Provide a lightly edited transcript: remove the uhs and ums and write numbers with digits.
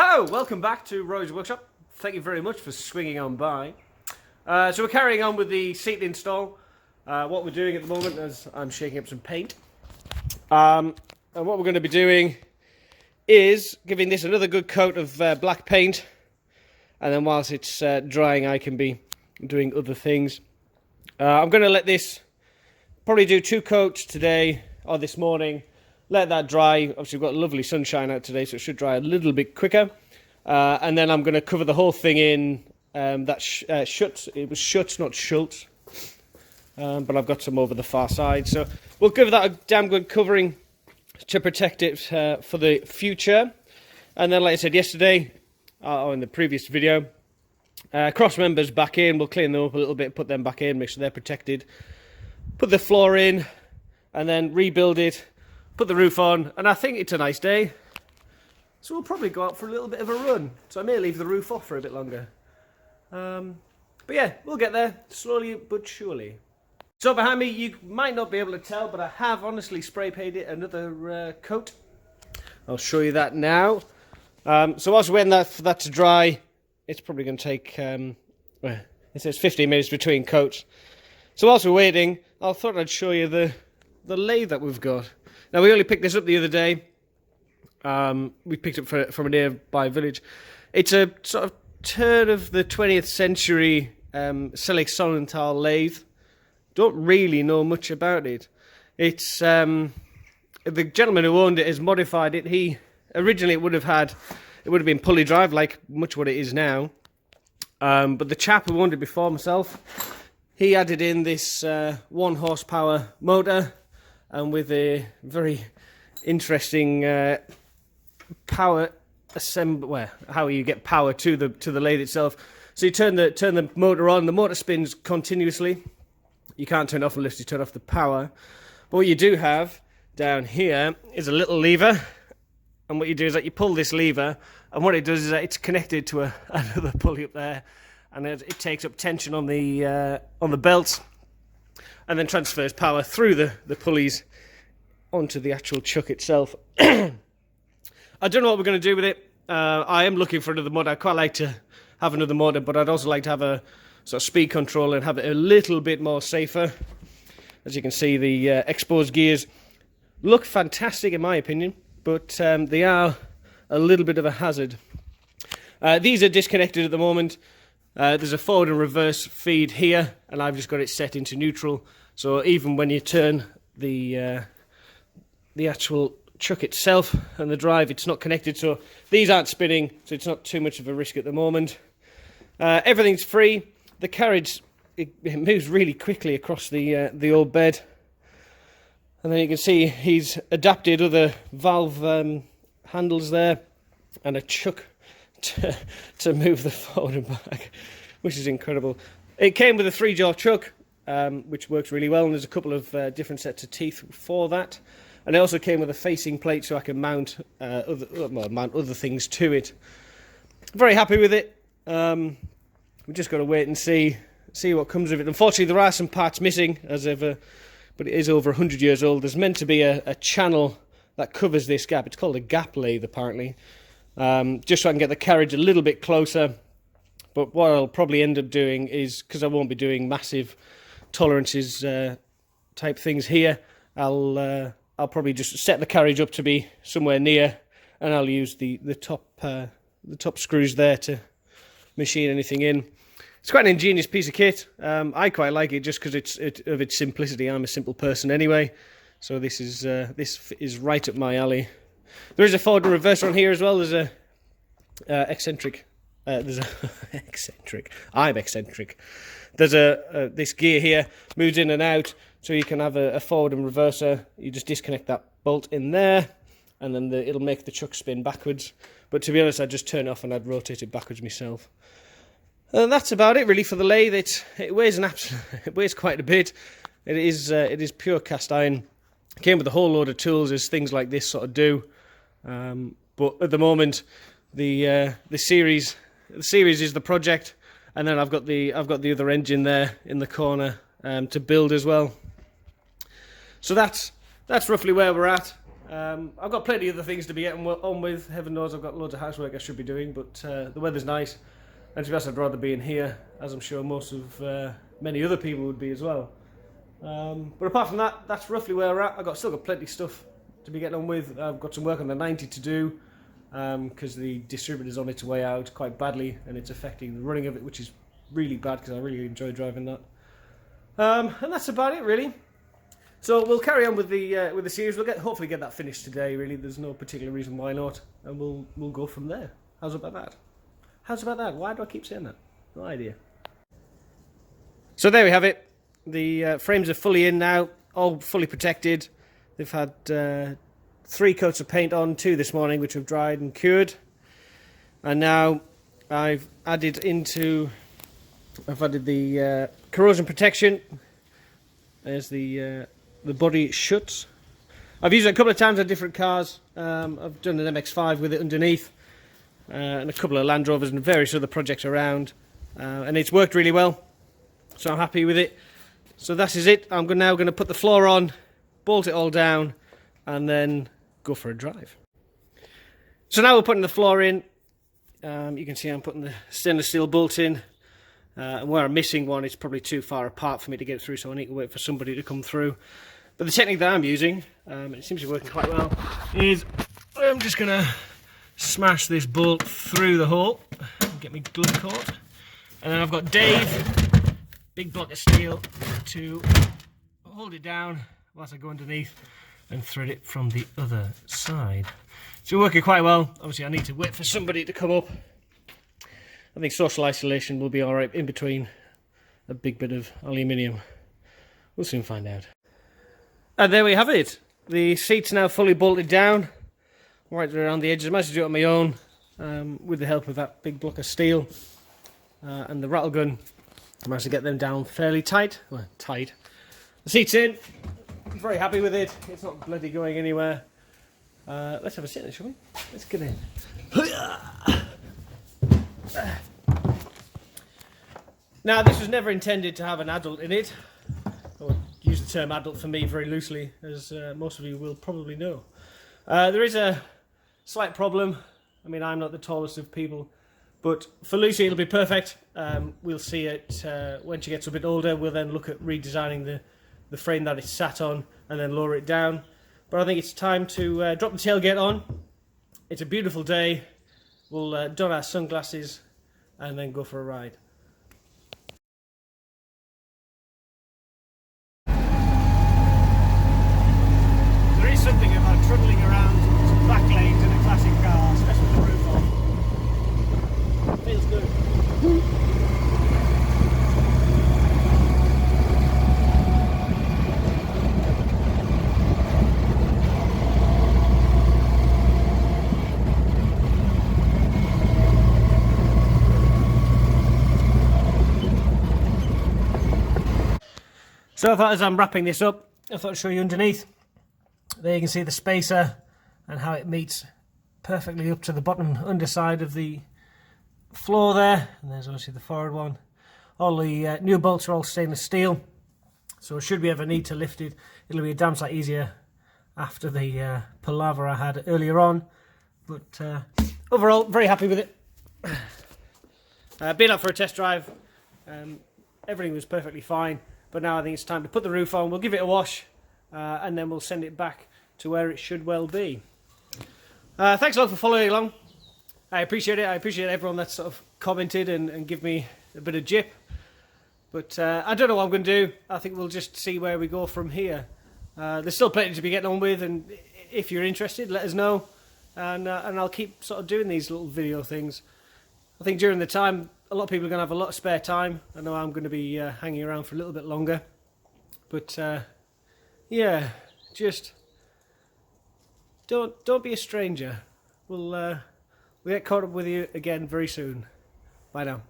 Hello, welcome back to Rory's Workshop. Thank you very much for swinging on by. So we're carrying on with the seat install. What we're doing at the moment is I'm shaking up some paint. And what we're going to be doing is giving this another good coat of black paint. And then whilst it's drying, I can be doing other things. I'm going to let this probably do 2 coats today or this morning. Let that dry. Obviously, we've got lovely sunshine out today, so it should dry a little bit quicker. And then I'm going to cover the whole thing in Schutz. It was Schutz, not Schultz. But I've got some over the far side. So we'll give that a damn good covering to protect it for the future. And then, like I said yesterday, or in the previous video, cross members back in. We'll clean them up a little bit, put them back in, make sure they're protected. Put the floor in, and then rebuild it. Put the roof on, and I think it's a nice day. So we'll probably go out for a little bit of a run. So I may leave the roof off for a bit longer. But yeah, we'll get there, slowly but surely. So behind me, you might not be able to tell, but I have honestly spray painted another coat. I'll show you that now. So whilst we're waiting for that to dry, it's probably going to take, well, it says 15 minutes between coats. So whilst we're waiting, I thought I'd show you the lathe that we've got. Now, we only picked this up the other day. We picked it from a nearby village. It's a sort of turn of the 20th century Selig Sollenthal lathe. Don't really know much about it. It's the gentleman who owned it has modified it. He originally it would have been pulley drive, like much what it is now. But the chap who owned it before myself, he added in this 1 horsepower motor. And with a very interesting power how you get power to the lathe itself. So you turn the motor on. The motor spins continuously. You can't turn it off unless you turn off the power. But what you do have down here is a little lever. And what you do is that you pull this lever, and what it does is that it's connected to another pulley up there, and it takes up tension on the belt. And then transfers power through the pulleys onto the actual chuck itself. I don't know what we're going to do with it. I am looking for another motor. I'd quite like to have another motor, but I'd also like to have a sort of speed control and have it a little bit more safer. As you can see, the exposed gears look fantastic in my opinion, but they are a little bit of a hazard. These are disconnected at the moment. There's a forward and reverse feed here, and I've just got it set into neutral. So even when you turn the actual chuck itself and the drive, it's not connected. So these aren't spinning, so it's not too much of a risk at the moment. Everything's free. The carriage it moves really quickly across the old bed, and then you can see he's adapted other valve handles there and a chuck to move the forward and back, which is incredible. It came with a 3-jaw chuck, which works really well, and there's a couple of different sets of teeth for that. And it also came with a facing plate, so I can mount other things to it. Very happy with it. We've just got to wait and see what comes of it. Unfortunately, there are some parts missing, as ever, but it is over 100 years old. There's meant to be a channel that covers this gap. It's called a gap lathe, apparently. Just so I can get the carriage a little bit closer. But what I'll probably end up doing is, because I won't be doing massive tolerances type things here, I'll probably just set the carriage up to be somewhere near, and I'll use the top screws there to machine anything in. It's quite an ingenious piece of kit. I quite like it just because of its simplicity. I'm a simple person anyway, so this is right up my alley. There is a forward and reverse on here as well. There's a eccentric. There's a eccentric. I'm eccentric. There's this gear here moves in and out, so you can have a forward and reverser. You just disconnect that bolt in there, and then it'll make the chuck spin backwards. But to be honest, I'd just turn it off and I'd rotate it backwards myself. And that's about it really for the lathe. It weighs it weighs quite a bit. It is pure cast iron. It came with a whole load of tools as things like this sort of do. But at the moment, the series is the project, and then I've got the other engine there in the corner to build as well. So that's roughly where we're at. I've got plenty of other things to be getting on with. Heaven knows I've got loads of housework I should be doing, but the weather's nice. And to be honest, I'd rather be in here, as I'm sure most of many other people would be as well. But apart from that, that's roughly where we're at. Still got plenty of stuff to be getting on with. I've got some work on the 90 to do, because the distributor's on its way out quite badly, and it's affecting the running of it, which is really bad because I really enjoy driving that. And that's about it, really. So we'll carry on with the series. We'll hopefully get that finished today. Really, there's no particular reason why not, and we'll go from there. How's about that? How's about that? Why do I keep saying that? No idea. So there we have it. The frames are fully in now, all fully protected. They've had 3 coats of paint on, 2 this morning, which have dried and cured. And now I've added the corrosion protection. There's the body shuts. I've used it a couple of times on different cars. I've done an MX-5 with it underneath, and a couple of Land Rovers and various other projects around, and it's worked really well, so I'm happy with it. So that is it. I'm now going to put the floor on, bolt it all down, and then go for a drive. So now we're putting the floor in. You can see I'm putting the stainless steel bolt in, and where I'm missing one, it's probably too far apart for me to get through, so I need to wait for somebody to come through. But the technique that I'm using, it seems to be working quite well, is I'm just going to smash this bolt through the hole and get my glove caught. And then I've got Dave, big block of steel, to hold it down whilst I go underneath and thread it from the other side. So working quite well. Obviously I need to wait for somebody to come up. I think social isolation will be alright in between a big bit of aluminium. We'll soon find out. And there we have it. The seat's now fully bolted down right around the edges. I managed to do it on my own, with the help of that big block of steel and the rattle gun. I managed to get them down fairly tight. Well, tight. The seat's in. I'm very happy with it. It's not bloody going anywhere. Let's have a sit there, shall we? Let's get in. Now, this was never intended to have an adult in it. I would use the term adult for me very loosely, as most of you will probably know. There is a slight problem. I mean, I'm not the tallest of people, but for Lucy it'll be perfect. We'll see it when she gets a bit older. We'll then look at redesigning the frame that it's sat on and then lower it down. But I think it's time to drop the tailgate on. It's a beautiful day. We'll don our sunglasses and then go for a ride. There is something about trundling around some back lanes in a classic car, especially with the roof on. Feels good. So I thought, as I'm wrapping this up, I thought I'd show you underneath. There you can see the spacer and how it meets perfectly up to the bottom underside of the floor there. And there's obviously the forward one. All the new bolts are all stainless steel, so should we ever need to lift it, it'll be a damn sight easier after the palaver I had earlier on. But overall, very happy with it. Been out for a test drive. Everything was perfectly fine. But now I think it's time to put the roof on. We'll give it a wash, and then we'll send it back to where it should well be. Thanks a lot for following along. I appreciate it. I appreciate everyone that's sort of commented and give me a bit of jip. But I don't know what I'm going to do. I think we'll just see where we go from here. There's still plenty to be getting on with, and if you're interested, let us know. And I'll keep sort of doing these little video things. I think during the time, a lot of people are going to have a lot of spare time. I know I'm going to be hanging around for a little bit longer. But yeah, just don't be a stranger. We'll get caught up with you again very soon. Bye now.